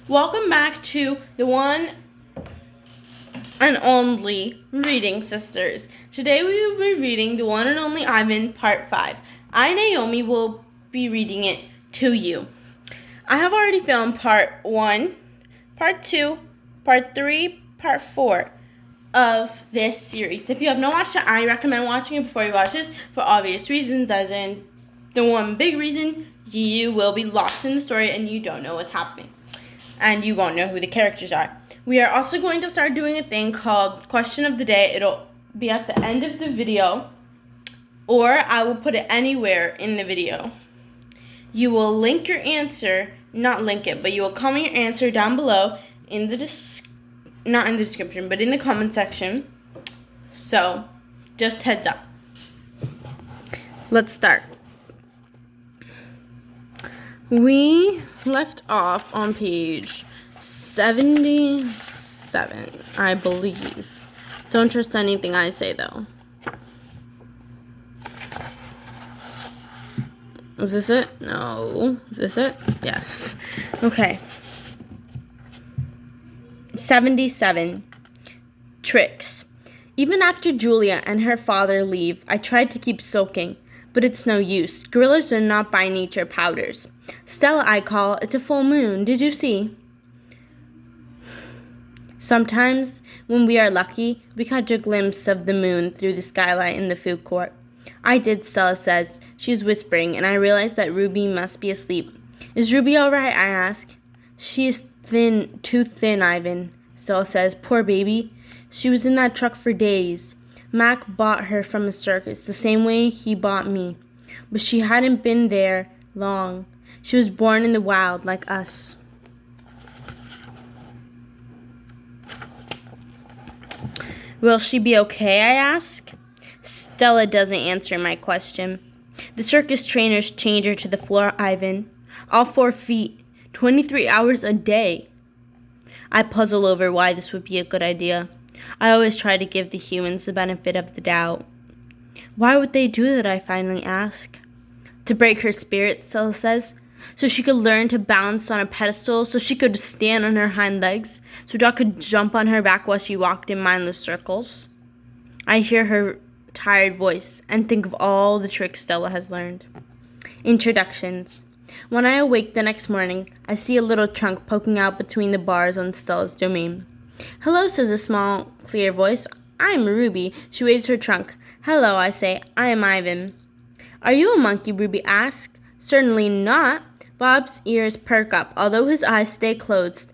Welcome back to the one and only Reading Sisters. Today we will be reading the one and only Ivan, Part 5. I, Naomi, will be reading it to you. I have already filmed Part 1, Part 2, Part 3, Part 4 of this series. If you have not watched it, I recommend watching it before you watch this for obvious reasons, as in the one big reason you will be lost in the story and you don't know what's happening. And you won't know who the characters are. We are also going to start doing a thing called Question of the Day. It'll be at the end of the video, or I will put it anywhere in the video. You will link your answer, not link it, but you will comment your answer down below in the not in the description, but in the comment section. So, just heads up. Let's start. We left off on page 77, I believe. Don't trust anything I say, though. Is this it? No. Is this it? Yes. Okay. 77. Tricks. Even after Julia and her father leave, I tried to keep soaking, but it's no use. Gorillas are not by nature powders. Stella, I call. It's a full moon. Did you see? Sometimes, when we are lucky, we catch a glimpse of the moon through the skylight in the food court. I did, Stella says. She's whispering, and I realize that Ruby must be asleep. Is Ruby all right? I ask. She is thin, too thin, Ivan, Stella says. Poor baby. She was in that truck for days. Mac bought her from a circus, the same way he bought me. But she hadn't been there long. She was born in the wild, like us. Will she be okay, I ask. Stella doesn't answer my question. The circus trainers chained her to the floor, Ivan. All 4 feet, 23 hours a day. I puzzle over why this would be a good idea. I always try to give the humans the benefit of the doubt. Why would they do that, I finally ask. To break her spirit, Stella says, so she could learn to balance on a pedestal, so she could stand on her hind legs, so Doc could jump on her back while she walked in mindless circles. I hear her tired voice and think of all the tricks Stella has learned. Introductions. When I awake the next morning, I see a little trunk poking out between the bars on Stella's domain. Hello, says a small, clear voice. I'm Ruby. She waves her trunk. Hello, I say. I am Ivan. Are you a monkey? Ruby asks. Certainly not. Bob's ears perk up, although his eyes stay closed.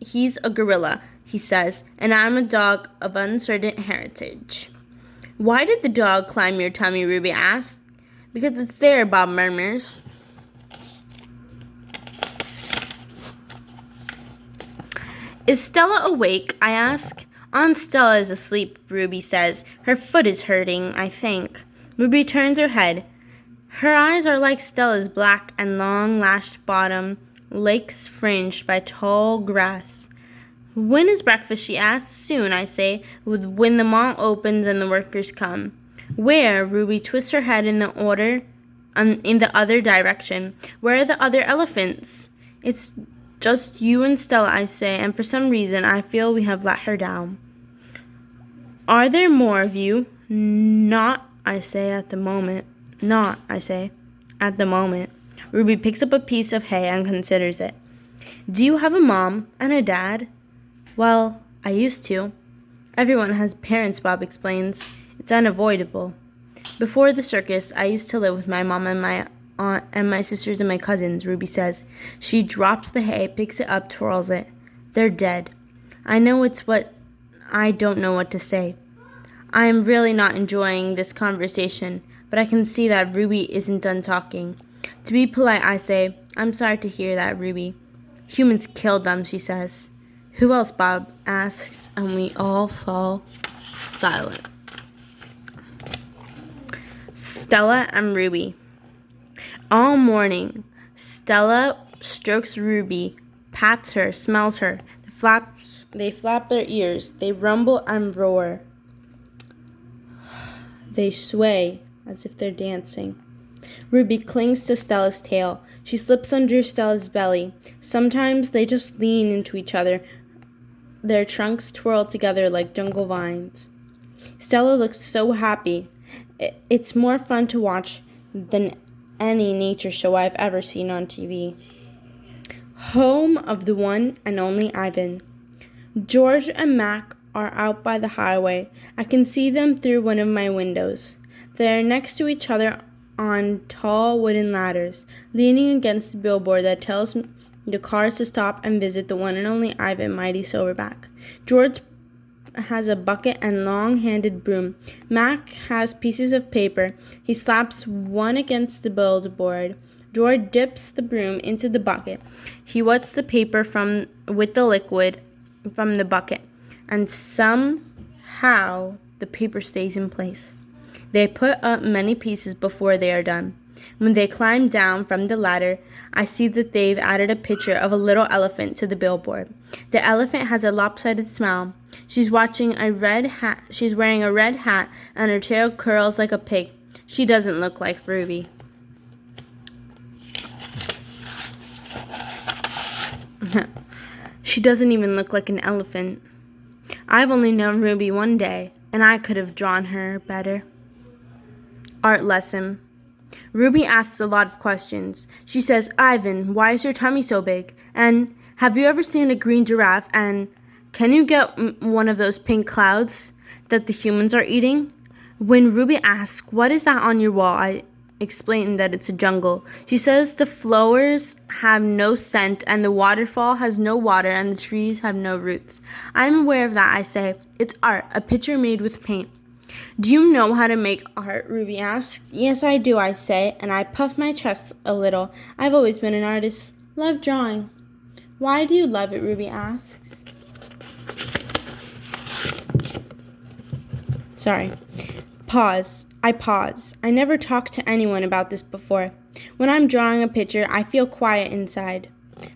He's a gorilla, he says, and I'm a dog of uncertain heritage. Why did the dog climb your tummy? Ruby asks. Because it's there, Bob murmurs. Is Stella awake? I ask. Aunt Stella is asleep, Ruby says. Her foot is hurting, I think. Ruby turns her head. Her eyes are like Stella's, black and long-lashed bottom, lakes fringed by tall grass. When is breakfast? She asks. Soon, I say, when the mall opens and the workers come. Where? Ruby twists her head in the other direction. Where are the other elephants? It's just you and Stella, I say, and for some reason I feel we have let her down. Are there more of you? Not, I say, at the moment. Not, I say, at the moment. Ruby picks up a piece of hay and considers it. Do you have a mom and a dad? Well, I used to. Everyone has parents, Bob explains. It's unavoidable. Before the circus, I used to live with my mom and my aunt and my sisters and my cousins, Ruby says. She drops the hay, picks it up, twirls it. They're dead. I don't know what to say. I am really not enjoying this conversation, but I can see that Ruby isn't done talking. To be polite, I say, I'm sorry to hear that, Ruby. Humans killed them, she says. Who else? Bob asks, and we all fall silent. Stella and Ruby. All morning, Stella strokes Ruby, pats her, smells her. They flap their ears. They rumble and roar. They sway as if they're dancing. Ruby clings to Stella's tail. She slips under Stella's belly. Sometimes they just lean into each other. Their trunks twirl together like jungle vines. Stella looks so happy. It's more fun to watch than any nature show I've ever seen on TV. Home of the one and only Ivan. George and Mac are out by the highway. I can see them through one of my windows. They are next to each other on tall wooden ladders, leaning against the billboard that tells the cars to stop and visit the one and only Ivan Mighty Silverback. George has a bucket and long-handed broom. Mac has pieces of paper. He slaps one against the billboard. George dips the broom into the bucket. He wets the paper with the liquid from the bucket, and somehow the paper stays in place. They put up many pieces before they are done. When they climb down from the ladder, I see that they've added a picture of a little elephant to the billboard. The elephant has a lopsided smile. She's wearing a red hat, and her tail curls like a pig. She doesn't look like Ruby. She doesn't even look like an elephant. I've only known Ruby one day, and I could have drawn her better. Art lesson. Ruby asks a lot of questions. She says, Ivan, why is your tummy so big? And have you ever seen a green giraffe? And can you get one of those pink clouds that the humans are eating? When Ruby asks, what is that on your wall? I explain that it's a jungle. She says the flowers have no scent, and the waterfall has no water, and the trees have no roots. I'm aware of that, I say. It's art, a picture made with paint. Do you know how to make art? Ruby asks. Yes, I do, I say, and I puff my chest a little. I've always been an artist. Love drawing. Why do you love it? Ruby asks. Sorry. Pause. I pause. I never talked to anyone about this before. When I'm drawing a picture, I feel quiet inside.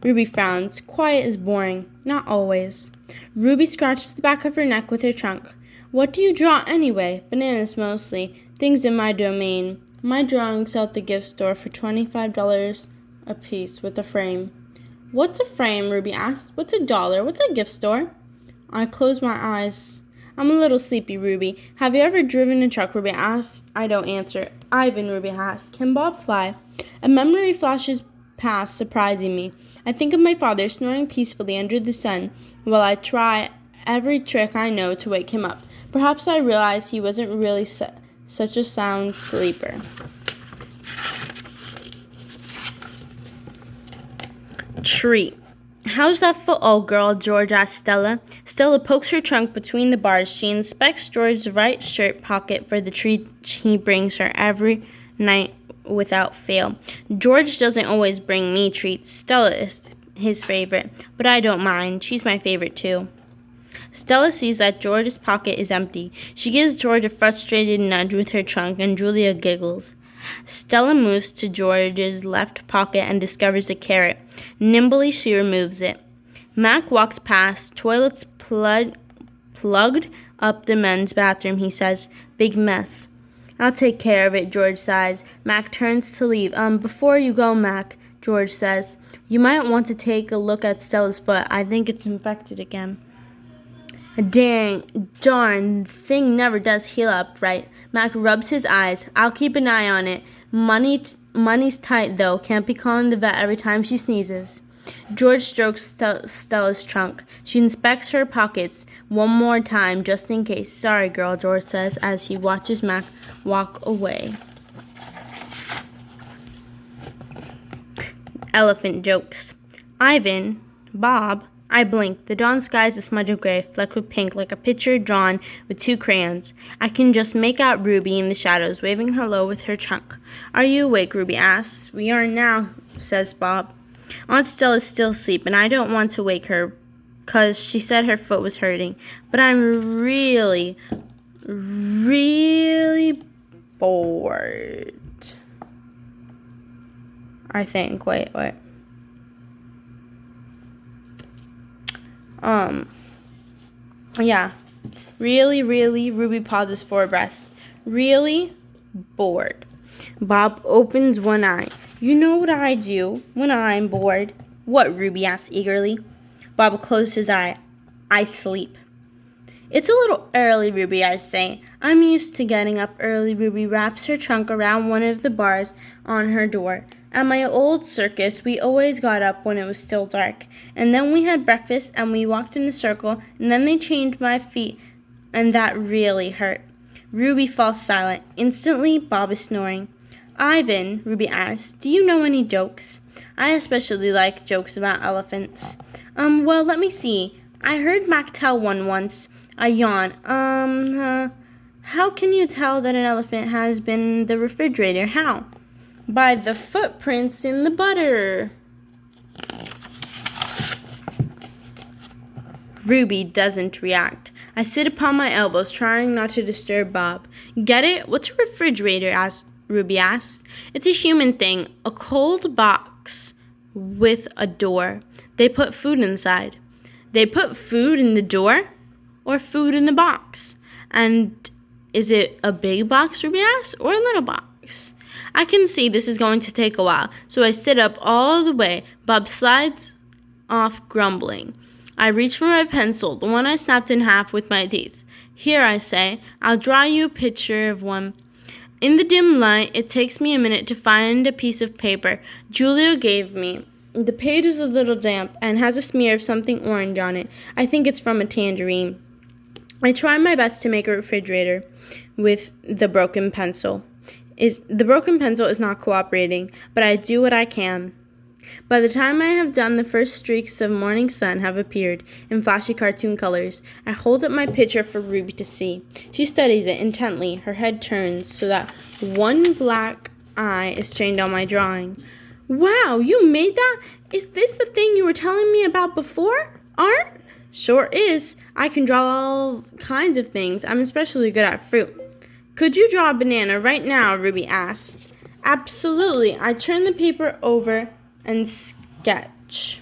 Ruby frowns. Quiet is boring. Not always. Ruby scratches the back of her neck with her trunk. What do you draw anyway? Bananas mostly. Things in my domain. My drawings sell at the gift store for $25 a piece with a frame. What's a frame? Ruby asks. What's $1? What's a gift store? I close my eyes. I'm a little sleepy, Ruby. Have you ever driven a truck? Ruby asks. I don't answer. Ivan, Ruby asks. Can Bob fly? A memory flashes past, surprising me. I think of my father snoring peacefully under the sun while I try every trick I know to wake him up. Perhaps I realized he wasn't really such a sound sleeper. Treat. How's that foot, old girl? George asks Stella. Stella pokes her trunk between the bars. She inspects George's right shirt pocket for the treat he brings her every night without fail. George doesn't always bring me treats. Stella is his favorite, but I don't mind. She's my favorite too. Stella sees that George's pocket is empty. She gives George a frustrated nudge with her trunk, and Julia giggles. Stella moves to George's left pocket and discovers a carrot. Nimbly, she removes it. Mac walks past. Toilets plugged up the men's bathroom, he says. Big mess. I'll take care of it, George sighs. Mac turns to leave. Before you go, Mac, George says, you might want to take a look at Stella's foot. I think it's infected again. Darn, the thing never does heal up right. Mac rubs his eyes. I'll keep an eye on it. Money's tight, though. Can't be calling the vet every time she sneezes. George strokes Stella's trunk. She inspects her pockets one more time, just in case. Sorry, girl, George says as he watches Mac walk away. Elephant jokes. Ivan, Bob. I blink. The dawn sky is a smudge of gray, flecked with pink, like a picture drawn with 2 crayons. I can just make out Ruby in the shadows, waving hello with her trunk. Are you awake? Ruby asks. We are now, says Bob. Aunt Stella's still asleep, and I don't want to wake her, 'cause she said her foot was hurting. But I'm really bored. I think. Wait. Yeah. Really, Ruby pauses for a breath. Really bored. Bob opens one eye. You know what I do when I'm bored? What? Ruby asks eagerly. Bob closed his eye. I sleep. It's a little early, Ruby, I say. I'm used to getting up early. Ruby wraps her trunk around one of the bars on her door. At my old circus, we always got up when it was still dark. And then we had breakfast and we walked in a circle, and then they chained my feet, and that really hurt. Ruby falls silent. Instantly, Bob is snoring. Ivan, Ruby asks, do you know any jokes? I especially like jokes about elephants. Well, let me see. I heard Mac tell one once. I yawn. How can you tell that an elephant has been in the refrigerator? How? By the footprints in the butter. Ruby doesn't react. I sit upon my elbows, trying not to disturb Bob. Get it? What's a refrigerator? Ruby asks. It's a human thing, a cold box with a door. They put food inside. They put food in the door or food in the box? And is it a big box, Ruby asks, or a little box? I can see this is going to take a while, so I sit up all the way. Bob slides off grumbling. I reach for my pencil, the one I snapped in half with my teeth. Here, I say, I'll draw you a picture of one. In the dim light, it takes me a minute to find a piece of paper Julia gave me. The page is a little damp and has a smear of something orange on it. I think it's from a tangerine. I try my best to make a refrigerator with the broken pencil. The broken pencil is not cooperating, but I do what I can. By the time I have done, the first streaks of morning sun have appeared in flashy cartoon colors. I hold up my picture for Ruby to see. She studies it intently. Her head turns so that one black eye is strained on my drawing. Wow, you made that? Is this the thing you were telling me about before? Art? Sure is. I can draw all kinds of things. I'm especially good at fruit. Could you draw a banana right now? Ruby asked. Absolutely. I turn the paper over and sketch.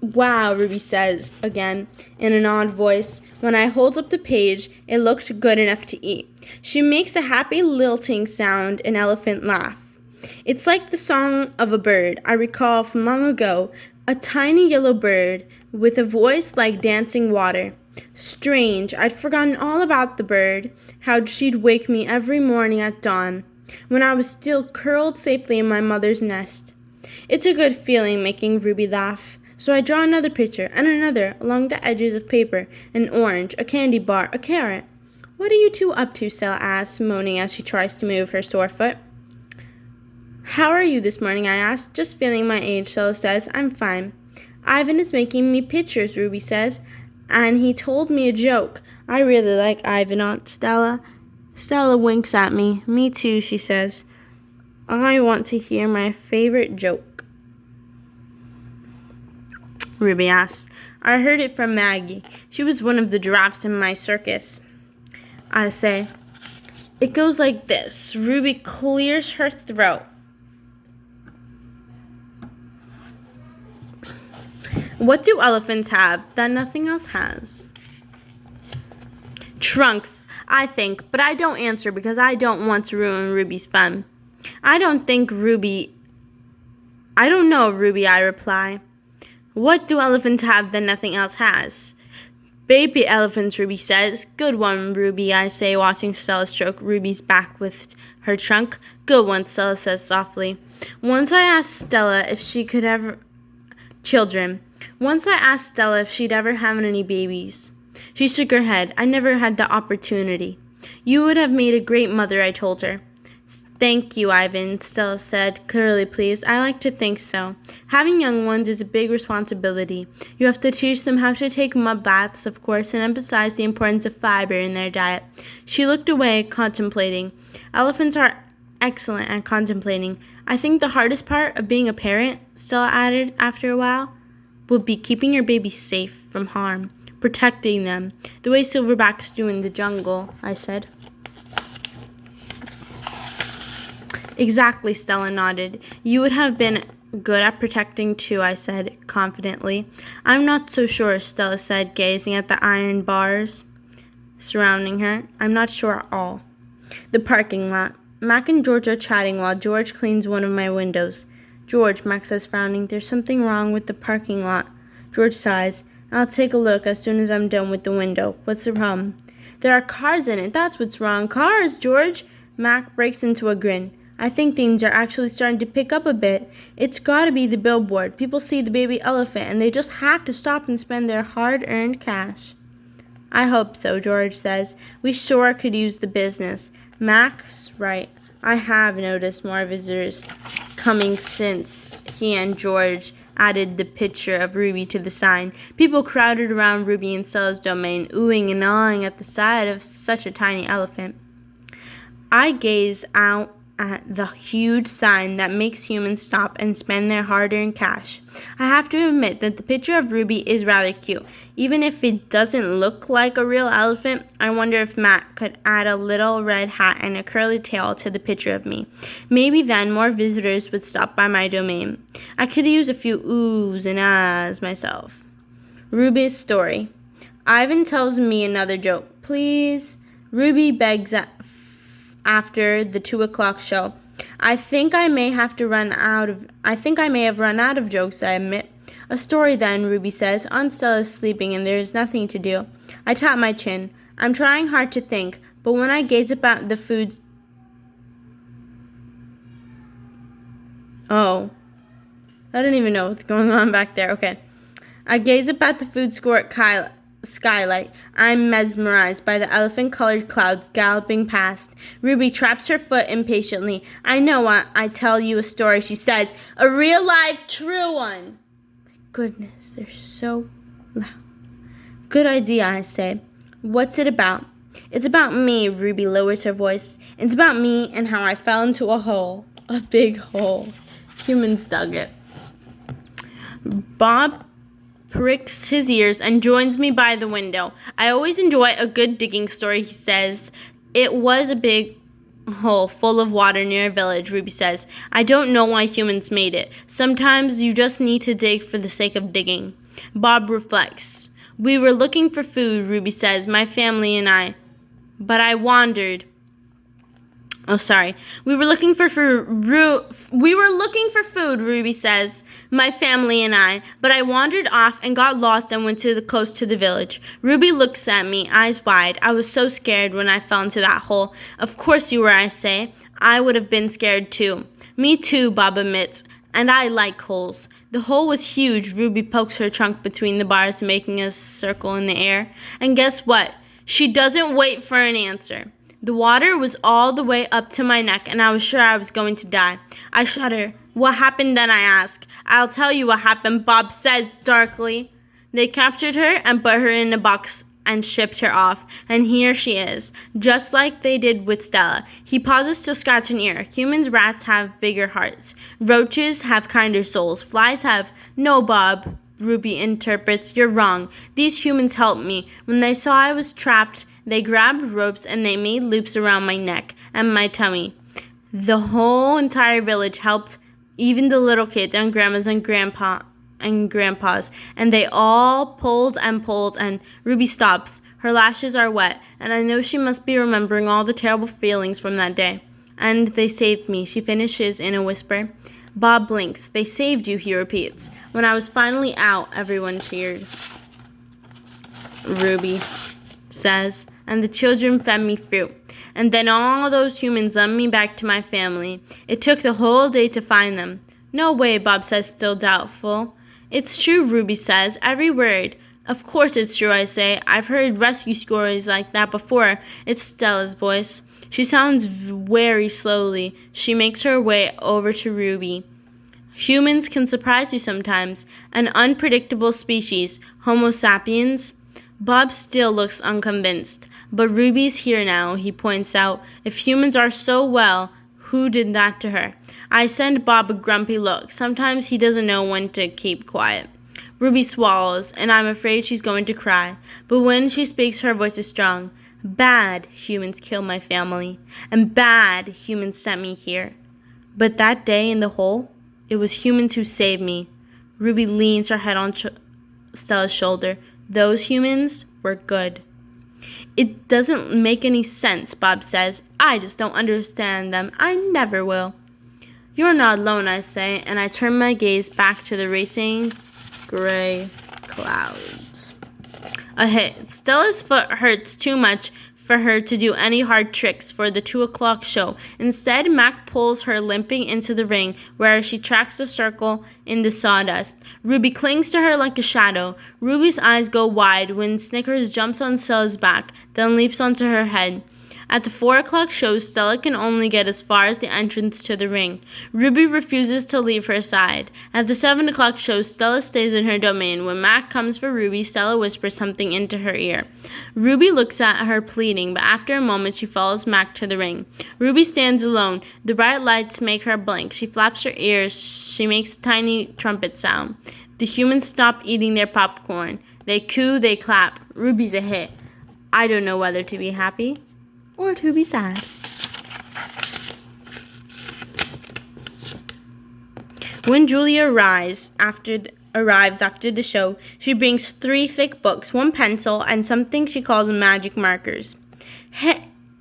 Wow, Ruby says again in an odd voice. When I hold up the page, it looked good enough to eat. She makes a happy lilting sound, an elephant laugh. It's like the song of a bird I recall from long ago, a tiny yellow bird with a voice like dancing water. Strange, I'd forgotten all about the bird, how she'd wake me every morning at dawn, when I was still curled safely in my mother's nest. It's a good feeling making Ruby laugh. So I draw another picture and another along the edges of paper, an orange, a candy bar, a carrot. What are you two up to? Stella asks, moaning as she tries to move her sore foot. How are you this morning? I ask. Just feeling my age, Stella says. I'm fine. Ivan is making me pictures, Ruby says, and he told me a joke. I really like Ivan, Aunt Stella. Stella winks at me. Me too, she says. I want to hear my favorite joke. Ruby asks. I heard it from Maggie. She was one of the giraffes in my circus. I say. It goes like this. Ruby clears her throat. What do elephants have that nothing else has? Trunks, I think, but I don't answer because I don't want to ruin Ruby's fun. I don't know, Ruby, I reply. What do elephants have that nothing else has? Baby elephants, Ruby says. Good one, Ruby, I say, watching Stella stroke Ruby's back with her trunk. Good one, Stella says softly. Once I asked Stella if she'd ever have any babies. She shook her head. I never had the opportunity. You would have made a great mother, I told her. Thank you, Ivan, Stella said, clearly pleased. I like to think so. Having young ones is a big responsibility. You have to teach them how to take mud baths, of course, and emphasize the importance of fiber in their diet. She looked away, contemplating. Elephants are excellent at contemplating. I think the hardest part of being a parent, Stella added after a while, would be keeping your babies safe from harm, protecting them, the way silverbacks do in the jungle, I said. Exactly, Stella nodded. You would have been good at protecting too, I said confidently. I'm not so sure, Stella said, gazing at the iron bars. surrounding her. I'm not sure at all. The parking lot. Mac and George are chatting while George cleans one of my windows. George, Mac says, frowning, there's something wrong with the parking lot. George sighs. I'll take a look as soon as I'm done with the window. What's the problem? There are cars in it. That's what's wrong. Cars, George. Mac breaks into a grin. I think things are actually starting to pick up a bit. It's gotta be the billboard. People see the baby elephant and they just have to stop and spend their hard-earned cash. I hope so, George says. We sure could use the business. Mac's right. I have noticed more visitors coming since he and George added the picture of Ruby to the sign. People crowded around Ruby and Stella's domain, oohing and awing at the sight of such a tiny elephant. I gaze out at the huge sign that makes humans stop and spend their hard-earned cash. I have to admit that the picture of Ruby is rather cute. Even if it doesn't look like a real elephant, I wonder if Matt could add a little red hat and a curly tail to the picture of me. Maybe then more visitors would stop by my domain. I could use a few oohs and ahs myself. Ruby's story. Ivan tells me another joke. Please? Ruby begs after the 2:00 show. I think I may have run out of jokes, I admit. A story then, Ruby says. Aunt Stella's sleeping and there is nothing to do. I tap my chin. I'm trying hard to think, but when I gaze about the food... Oh. I don't even know what's going on back there. Okay. I gaze up at the food skylight. I'm mesmerized by the elephant-colored clouds galloping past. Ruby traps her foot impatiently. I know I tell you a story, she says. A real-life, true one. My goodness, they're so loud. Good idea, I say. What's it about? It's about me, Ruby lowers her voice. It's about me and how I fell into a hole. A big hole. Humans dug it. Bob pricks his ears and joins me by the window. I always enjoy a good digging story, he says. It was a big hole full of water near a village, Ruby says. I don't know why humans made it. Sometimes you just need to dig for the sake of digging. Bob reflects. We were looking for food, Ruby says, my family and I. But I wandered. We were looking for food, Ruby says, my family and I, but I wandered off and got lost and went close to the village. Ruby looks at me, eyes wide. I was so scared when I fell into that hole. Of course you were, I say. I would have been scared too. Me too, Bob admits, and I like holes. The hole was huge. Ruby pokes her trunk between the bars, making a circle in the air. And guess what? She doesn't wait for an answer. The water was all the way up to my neck, and I was sure I was going to die. I shudder. What happened then, I ask. I'll tell you what happened, Bob says darkly. They captured her and put her in a box and shipped her off, and here she is, just like they did with Stella. He pauses to scratch an ear. Humans, rats have bigger hearts. Roaches have kinder souls. Flies have... No, Bob, Ruby interprets. You're wrong. These humans helped me. When they saw I was trapped, they grabbed ropes and they made loops around my neck and my tummy. The whole entire village helped, even the little kids and grandmas and grandpas, and they all pulled, and Ruby stops. Her lashes are wet, and I know she must be remembering all the terrible feelings from that day. And they saved me, she finishes in a whisper. Bob blinks. They saved you, he repeats. When I was finally out, everyone cheered. Ruby says, and the children fed me fruit. And then all those humans led me back to my family. It took the whole day to find them. No way, Bob says, still doubtful. It's true, Ruby says, every word. Of course it's true, I say. I've heard rescue stories like that before. It's Stella's voice. She sounds very slowly. She makes her way over to Ruby. Humans can surprise you sometimes. An unpredictable species, Homo sapiens. Bob still looks unconvinced. But Ruby's here now, he points out. If humans are so well, who did that to her? I send Bob a grumpy look. Sometimes he doesn't know when to keep quiet. Ruby swallows, and I'm afraid she's going to cry. But when she speaks, her voice is strong. Bad humans killed my family, and bad humans sent me here. But that day in the hole, it was humans who saved me. Ruby leans her head on Stella's shoulder. Those humans were good. It doesn't make any sense, Bob says. I just don't understand them. I never will. You're not alone, I say, and I turn my gaze back to the racing gray clouds. A hit. Stella's foot hurts too much for her to do any hard tricks for the 2 o'clock show. Instead, Mac pulls her limping into the ring, where she tracks a circle in the sawdust. Ruby clings to her like a shadow. Ruby's eyes go wide when Snickers jumps on Stella's back, then leaps onto her head. At the 4 o'clock show, Stella can only get as far as the entrance to the ring. Ruby refuses to leave her side. At the 7 o'clock show, Stella stays in her domain. When Mac comes for Ruby, Stella whispers something into her ear. Ruby looks at her pleading, but after a moment she follows Mac to the ring. Ruby stands alone. The bright lights make her blink. She flaps her ears. She makes a tiny trumpet sound. The humans stop eating their popcorn. They coo, they clap. Ruby's a hit. I don't know whether to be happy or to be sad. When Julia arrives after the show, she brings 3 thick books, 1 pencil, and something she calls magic markers.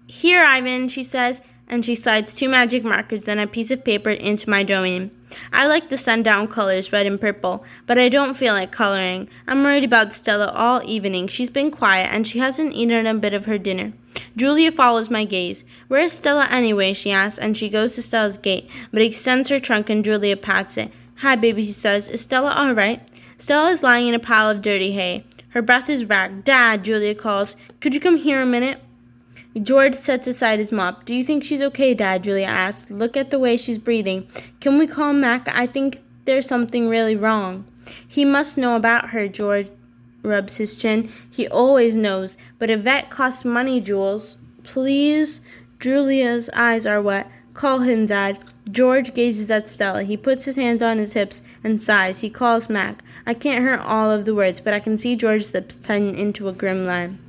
Here, Ivan, she says, and she slides 2 magic markers and a piece of paper into my domain. I like the sundown colors, red and purple, but I don't feel like coloring. I'm worried about Stella all evening. She's been quiet, and she hasn't eaten a bit of her dinner. Julia follows my gaze. Where's Stella anyway, she asks, and she goes to Stella's gate, but extends her trunk and Julia pats it. Hi, baby, she says. Is Stella all right? Stella is lying in a pile of dirty hay. Her breath is ragged. Dad, Julia calls. Could you come here a minute? George sets aside his mop. Do you think she's okay, Dad? Julia asks. Look at the way she's breathing. Can we call Mac? I think there's something really wrong. He must know about her, George rubs his chin. He always knows. But a vet costs money, Jules. Please? Julia's eyes are wet. Call him, Dad. George gazes at Stella. He puts his hands on his hips and sighs. He calls Mac. I can't hear all of the words, but I can see George's lips tighten into a grim line.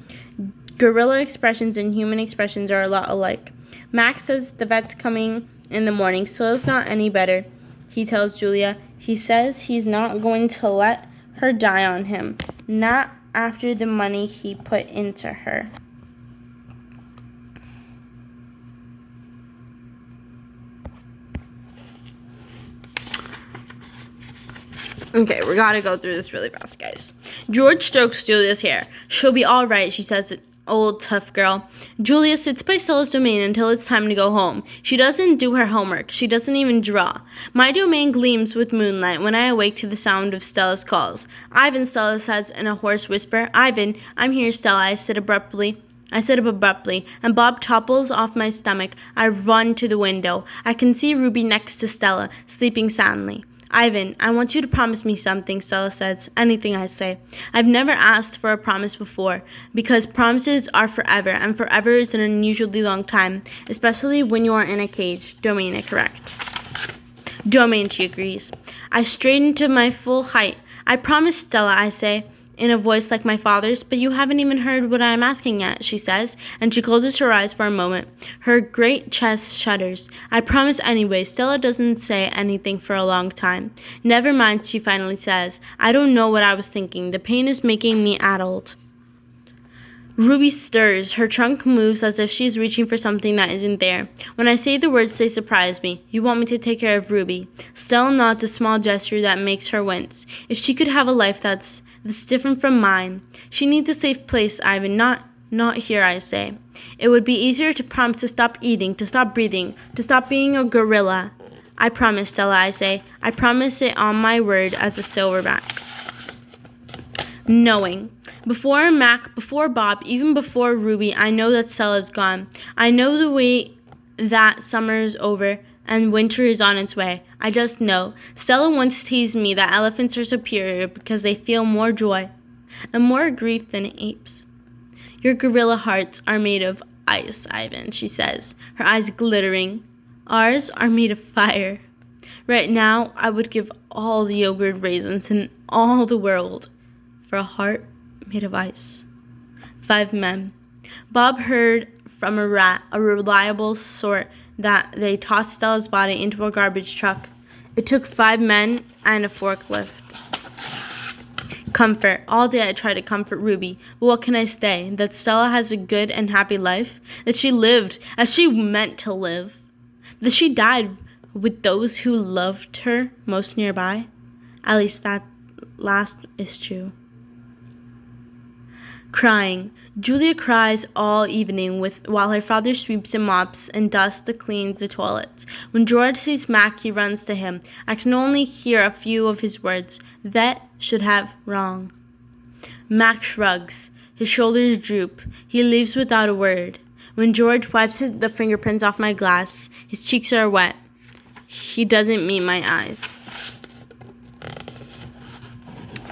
Gorilla expressions and human expressions are a lot alike. Max says the vet's coming in the morning. Stella's not any better, he tells Julia. He says he's not going to let her die on him. Not after the money he put into her. Okay, we gotta go through this really fast, guys. George strokes Julia's hair. She'll be all right, she says, old tough girl. Julia sits by Stella's domain until it's time to go home. She doesn't do her homework. She doesn't even draw. My domain gleams with moonlight when I awake to the sound of Stella's calls. Ivan, Stella says in a hoarse whisper. Ivan, I'm here, Stella, I sit up abruptly, and Bob topples off my stomach. I run to the window. I can see Ruby next to Stella, sleeping soundly. Ivan, I want you to promise me something, Stella says. Anything, I say. I've never asked for a promise before, because promises are forever, and forever is an unusually long time, especially when you are in a cage. Domain, correct. Domain, she agrees. I straighten to my full height. I promise, Stella, I say, in a voice like my father's, but you haven't even heard what I'm asking yet, she says, and she closes her eyes for a moment. Her great chest shudders. I promise anyway. Stella doesn't say anything for a long time. Never mind, she finally says. I don't know what I was thinking. The pain is making me addled. Ruby stirs. Her trunk moves as if she's reaching for something that isn't there. When I say the words, they surprise me. You want me to take care of Ruby. Stella nods, a small gesture that makes her wince. If she could have a life that's different from mine. She needs a safe place, Ivan, not here, I say. It would be easier to promise to stop eating, to stop breathing, to stop being a gorilla. I promise, Stella, I say. I promise it on my word as a silverback. Knowing. Before Mac, before Bob, even before Ruby, I know that Stella's gone. I know the way that summer is over and winter is on its way. I just know. Stella once teased me that elephants are superior because they feel more joy and more grief than apes. Your gorilla hearts are made of ice, Ivan, she says, her eyes glittering. Ours are made of fire. Right now, I would give all the yogurt raisins in all the world for a heart made of ice. 5 men. Bob heard from a rat, a reliable sort, that they tossed Stella's body into a garbage truck. It took 5 men and a forklift. Comfort. All day I try to comfort Ruby, but what can I say? That Stella has a good and happy life? That she lived as she meant to live? That she died with those who loved her most nearby? At least that last is true. Crying. Julia cries all evening while her father sweeps and mops and dusts and cleans the toilets. When George sees Mac, he runs to him. I can only hear a few of his words. Vet should have wrong. Mac shrugs. His shoulders droop. He leaves without a word. When George wipes the fingerprints off my glass, his cheeks are wet. He doesn't meet my eyes.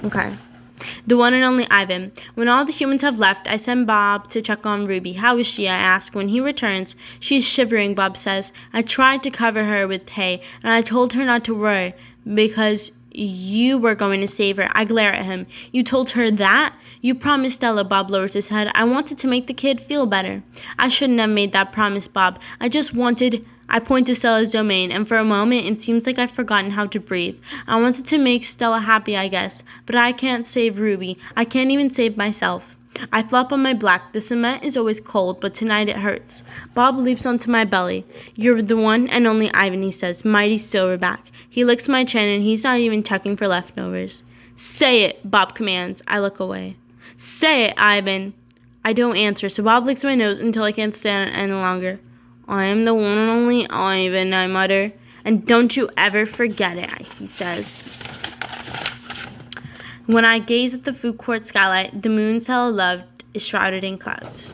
Okay. The one and only Ivan. When all the humans have left, I send Bob to check on Ruby. How is she? I ask. When he returns, she's shivering, Bob says. I tried to cover her with hay, and I told her not to worry because you were going to save her. I glare at him. You told her that? You promised Stella, Bob lowers his head. I wanted to make the kid feel better. I shouldn't have made that promise, Bob. I point to Stella's domain, and for a moment it seems like I've forgotten how to breathe. I wanted to make Stella happy, I guess, but I can't save Ruby. I can't even save myself. I flop on my black. The cement is always cold, but tonight it hurts. Bob leaps onto my belly. You're the one and only Ivan, he says, mighty silverback. He licks my chin, and he's not even checking for leftovers. Say it, Bob commands. I look away. Say it, Ivan. I don't answer, so Bob licks my nose until I can't stand it any longer. I am the one and only Ivan, I mutter. And don't you ever forget it, he says. When I gaze at the food court skylight, the moon Stella loved is shrouded in clouds.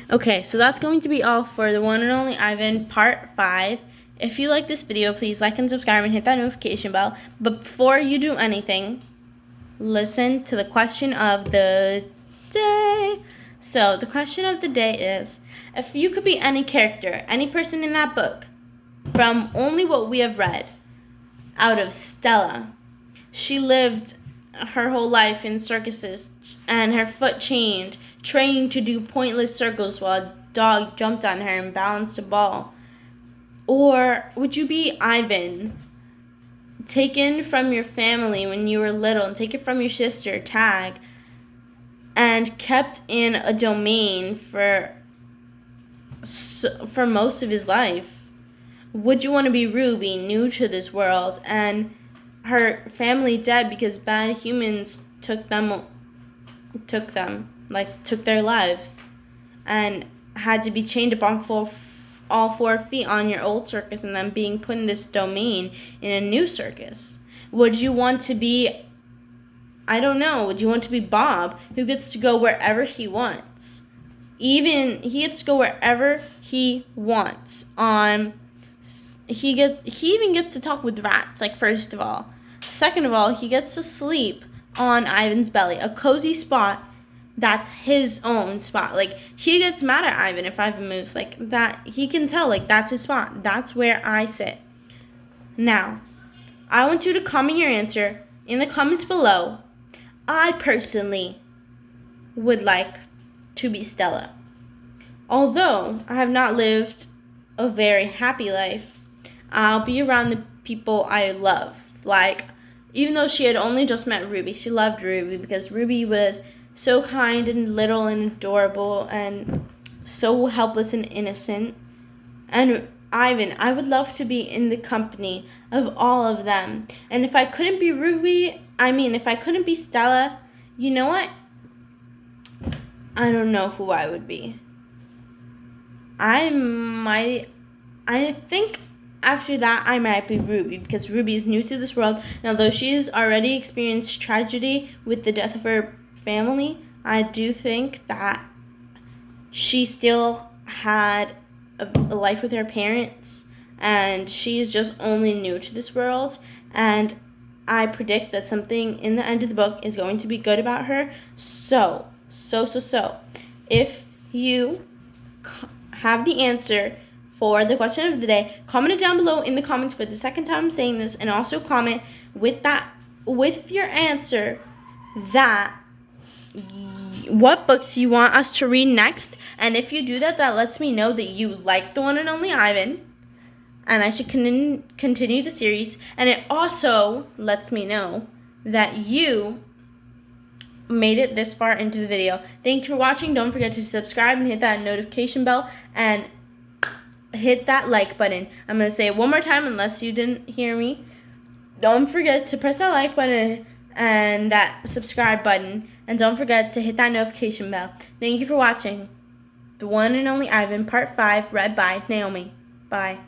Okay, so that's going to be all for the one and only Ivan, part 5. If you like this video, please like and subscribe and hit that notification bell. But before you do anything, listen to the question of the day. So, the question of the day is, if you could be any character, any person in that book, from only what we have read, out of Stella, she lived her whole life in circuses, and her foot chained, trained to do pointless circles while a dog jumped on her and balanced a ball. Or would you be Ivan, taken from your family when you were little, and taken from your sister, Tag, and kept in a domain for most of his life? Would you want to be Ruby, new to this world, and her family dead because bad humans took their lives, and had to be chained up on all 4 feet on your old circus, and then being put in this domain in a new circus? Would you want to be, I don't know, would you want to be Bob, who gets to go wherever he wants? He gets to go wherever he wants. He even gets to talk with rats, first of all. Second of all, he gets to sleep on Ivan's belly, a cozy spot that's his own spot. He gets mad at Ivan if Ivan moves, that. He can tell, that's his spot. That's where I sit. Now, I want you to comment your answer in the comments below. I personally would like to be Stella. Although I have not lived a very happy life, I'll be around the people I love. Even though she had only just met Ruby, she loved Ruby because Ruby was so kind and little and adorable and so helpless and innocent. And Ivan, I would love to be in the company of all of them. And if I couldn't be if I couldn't be Stella, you know what? I don't know who I would be. I think after that I might be Ruby, because Ruby is new to this world. And although she has already experienced tragedy with the death of her family, I do think that she still had a life with her parents, and she is just only new to this world. And I predict that something in the end of the book is going to be good about her. So, if you have the answer for the question of the day, comment it down below in the comments for the second time I'm saying this, and also comment with your answer what books you want us to read next. And if you do that lets me know that you like the one and only Ivan, and I should continue the series. And it also lets me know that you made it this far into the video. Thank you for watching. Don't forget to subscribe and hit that notification bell and hit that like button. I'm going to say it one more time unless you didn't hear me. Don't forget to press that like button and that subscribe button. And don't forget to hit that notification bell. Thank you for watching. The One and Only Ivan, Part 5, read by Naomi. Bye.